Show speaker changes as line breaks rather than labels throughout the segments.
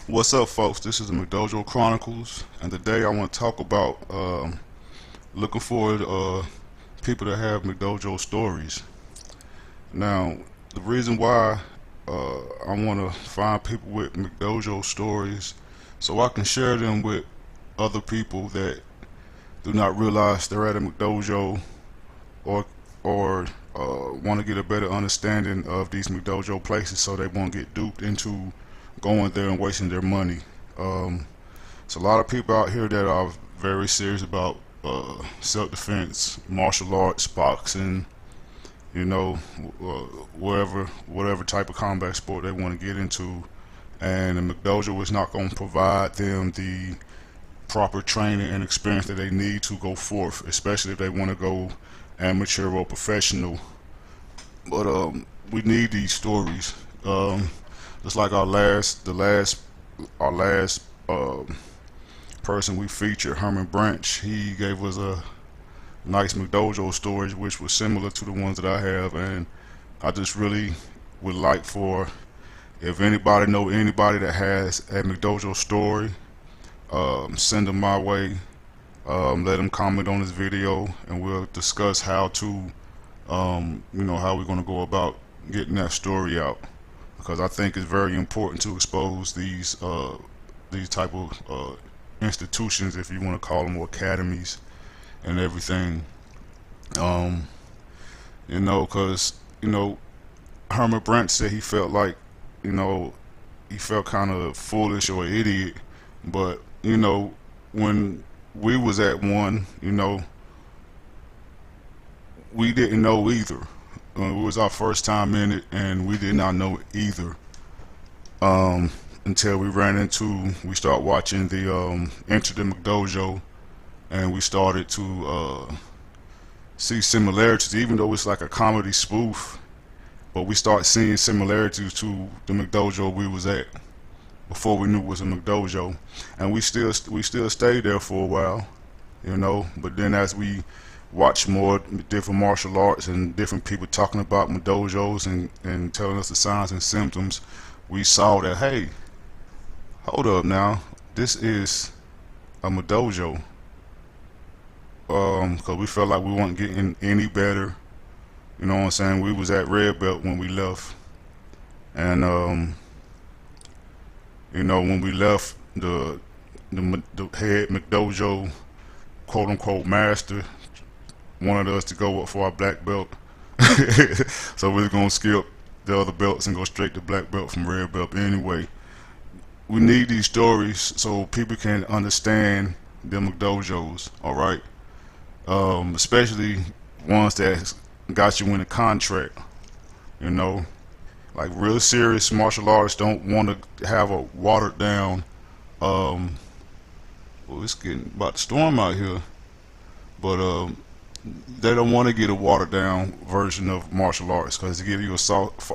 What's up, folks? This is the McDojo Chronicles, and today I want to talk about looking for people that have McDojo stories. Now, the reason why I want to find people with McDojo stories so I can share them with other people that do not realize they're at a McDojo or want to get a better understanding of these McDojo places so they won't get duped into going there and wasting their money. It's a lot of people out here that are very serious about self-defense, martial arts, boxing, whatever type of combat sport they want to get into, and the McDojo is not going to provide them the proper training and experience that they need to go forth, especially if they want to go amateur or professional. But we need these stories. Just like our last person we featured, Herman Branch, he gave us a nice McDojo story, which was similar to the ones that I have, and I just really would like for, if anybody know anybody that has a McDojo story, send them my way. Let them comment on this video, and we'll discuss how to, how we're going to go about getting that story out. Because I think it's very important to expose these type of institutions, if you want to call them, or academies and everything. Because Herman Brent said he felt like, he felt kind of foolish or idiot, but when we was at one, we didn't know either. It was our first time in it, and we did not know either until we started watching the Enter the McDojo, and we started to see similarities, even though it's like a comedy spoof. But we start seeing similarities to the McDojo we was at before we knew it was a McDojo, and we still stayed there for a while, But then as we watch more different martial arts and different people talking about McDojos and telling us the signs and symptoms, we saw that, hey, hold up now, this is a McDojo. Because we felt like we weren't getting any better. You know what I'm saying? We was at red belt when we left, and when we left, the head McDojo, quote unquote, master wanted us to go up for our black belt. So we're gonna skip the other belts and go straight to black belt from red belt. Anyway, we need these stories so people can understand the McDojos, alright? Especially ones that got you in a contract, like real serious martial artists don't want to have a watered down, well, it's getting about to storm out here, but they don't want to get a watered down version of martial arts, because it gives you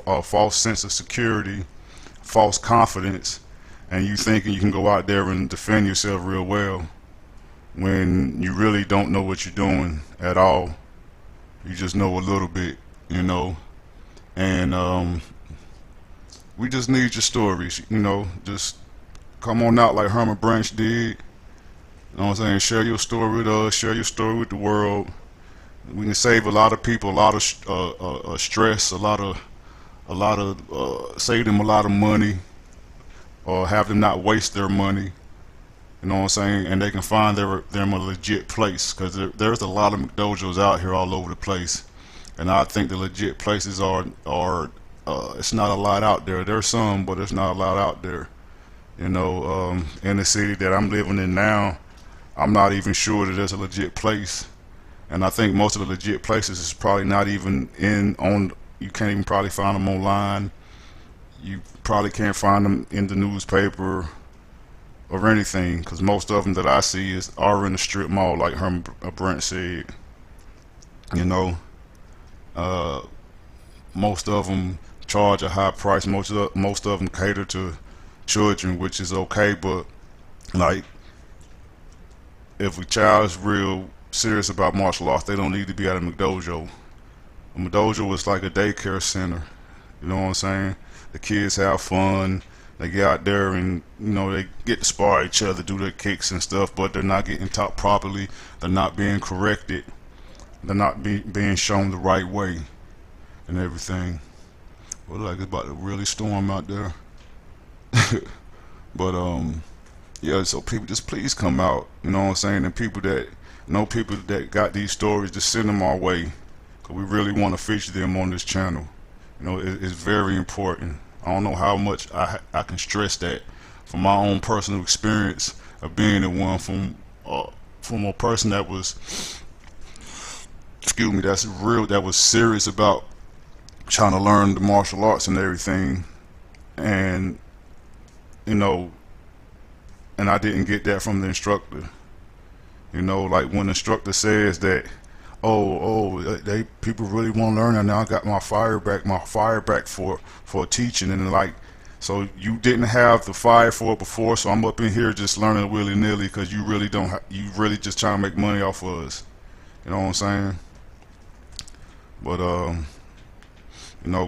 a false sense of security, false confidence, and you thinking you can go out there and defend yourself real well when you really don't know what you're doing at all. You just know a little bit, and we just need your stories, just come on out like Herman Branch did. You know what I'm saying? Share your story with us, share your story with the world. We can save a lot of people a lot of stress, save them a lot of money, or have them not waste their money. You know what I'm saying? And they can find them a legit place, because there's a lot of McDojos out here all over the place, and I think the legit places are it's not a lot out there. There's some, but it's not a lot out there. In the city that I'm living in now, I'm not even sure that there's a legit place. And I think most of the legit places is probably not even you can't even probably find them online. You probably can't find them in the newspaper or anything, because most of them that I see are in the strip mall, like Herman Brent said. Most of them charge a high price. Most of them cater to children, which is okay, but like, if a child is real serious about martial arts, they don't need to be at a McDojo. A McDojo is like a daycare center. You know what I'm saying? The kids have fun. They get out there and they get to spar each other, do their kicks and stuff, but they're not getting taught properly. They're not being corrected. They're not being shown the right way and everything. Well, like it's about to really storm out there. But yeah. So people, just please come out. You know what I'm saying? And people that know people that got these stories, just send them our way, cause we really want to feature them on this channel. It's very important. I don't know how much I can stress that from my own personal experience of being the one from a person that was, excuse me, that was serious about trying to learn the martial arts and everything, and you know, and I didn't get that from the instructor. Like when the instructor says that, they people really want to learn, and now I got my fire back for teaching, and like, so you didn't have the fire for it before, so I'm up in here just learning willy nilly because you really don't, you really just trying to make money off of us. You know what I'm saying? But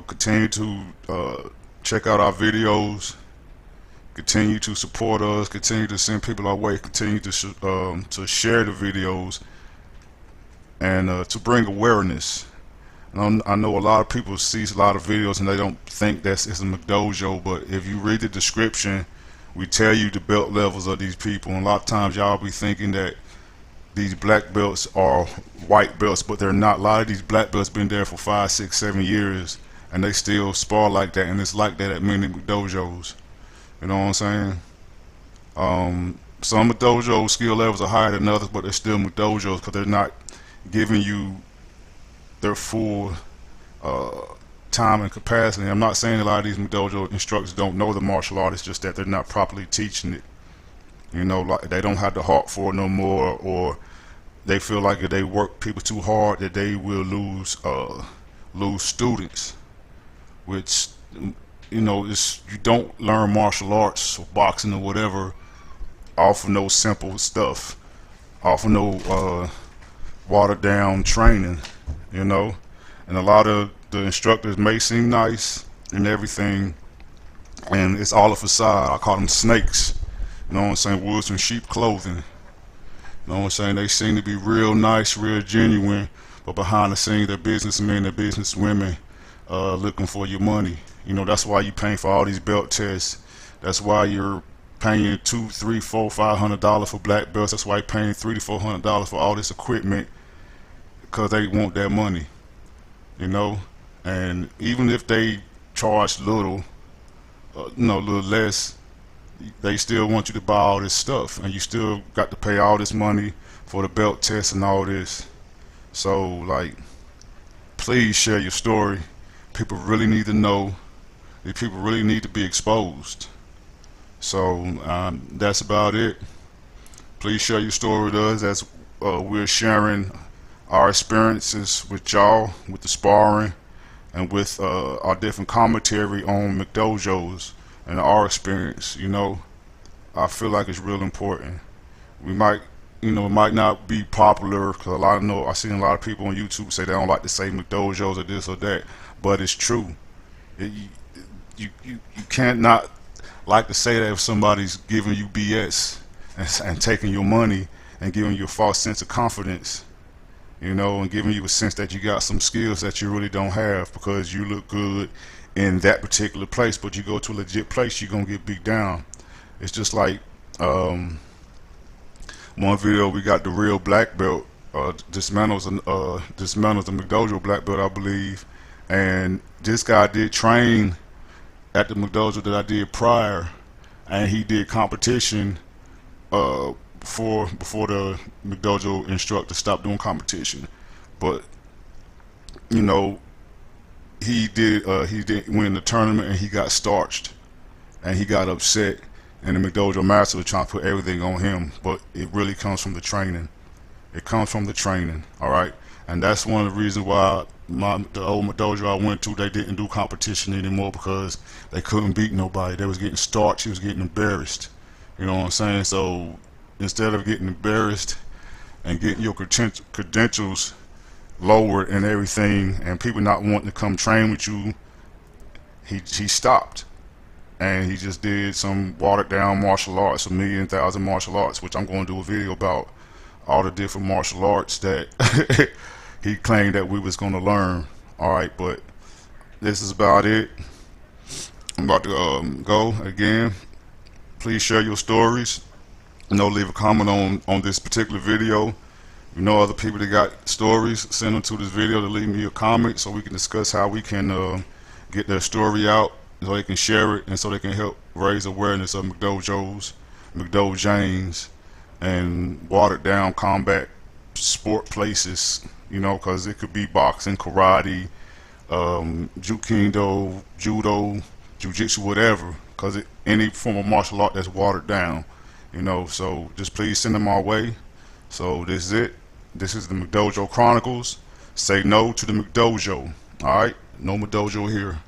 continue to check out our videos. Continue to support us. Continue to send people our way. Continue to share the videos and to bring awareness. I know a lot of people see a lot of videos and they don't think it's a McDojo, but if you read the description, we tell you the belt levels of these people. And a lot of times y'all be thinking that these black belts are white belts, but they're not. A lot of these black belts been there for 5, 6, 7 years, and they still spar like that, and it's like that at many McDojos. You know what I'm saying? Some McDojo skill levels are higher than others, but they're still McDojos because they're not giving you their full time and capacity. I'm not saying a lot of these McDojo instructors don't know the martial art. It's just that they're not properly teaching it. Like they don't have the heart for it no more, or they feel like if they work people too hard that they will lose students, which you don't learn martial arts or boxing or whatever off of no simple stuff, off of no watered down training, and a lot of the instructors may seem nice and everything, and it's all a facade. I call them snakes. You know what I'm saying? Wolves in sheep clothing. You know what I'm saying? They seem to be real nice, real genuine, but behind the scenes they're businessmen, they're businesswomen looking for your money. That's why you're paying for all these belt tests. That's why you're paying $200, $300, $400, $500 for black belts. That's why you're paying $300 to $400 for all this equipment, because they want that money. And even if they charge little, little less, they still want you to buy all this stuff, and you still got to pay all this money for the belt test and all this. So, like, please share your story. People really need to know. These people really need to be exposed. So that's about it. Please share your story with us as we're sharing our experiences with y'all, with the sparring, and with our different commentary on McDojos and our experience. I feel like it's real important. We might, it might not be popular, because I've seen a lot of people on YouTube say they don't like to say McDojos or this or that, but it's true. You can't not like to say that if somebody's giving you BS and taking your money and giving you a false sense of confidence, and giving you a sense that you got some skills that you really don't have because you look good in that particular place, but you go to a legit place, you're gonna get beat down. It's just like one video, we got the real black belt dismantles the McDojo black belt, I believe, and this guy did train at the McDojo that I did prior, and he did competition before the McDojo instructor stopped doing competition. But he did win the tournament, and he got starched, and he got upset, and the McDojo master was trying to put everything on him, but it really comes from the training. It comes from the training, all right? And that's one of the reasons why the old McDojo I went to, they didn't do competition anymore, because they couldn't beat nobody. They was getting starched. He was getting embarrassed. You know what I'm saying? So instead of getting embarrassed and getting your credentials lowered and everything, and people not wanting to come train with you, he stopped. and he just did some watered down martial arts, a million thousand martial arts, which I'm going to do a video about all the different martial arts that he claimed that we was going to learn. All right, but this is about it. I'm about to go again. Please share your stories. Leave a comment on this particular video. Other people that got stories, send them to this video to leave me a comment so we can discuss how we can get their story out, so they can share it and so they can help raise awareness of McDojos, McDojanes, and watered down combat sport places, because it could be boxing, karate, jukindo, judo, jiu-jitsu, whatever, because any form of martial art that's watered down, so just please send them our way. So this is it. This is the McDojo Chronicles. Say no to the McDojo. Alright, no McDojo here.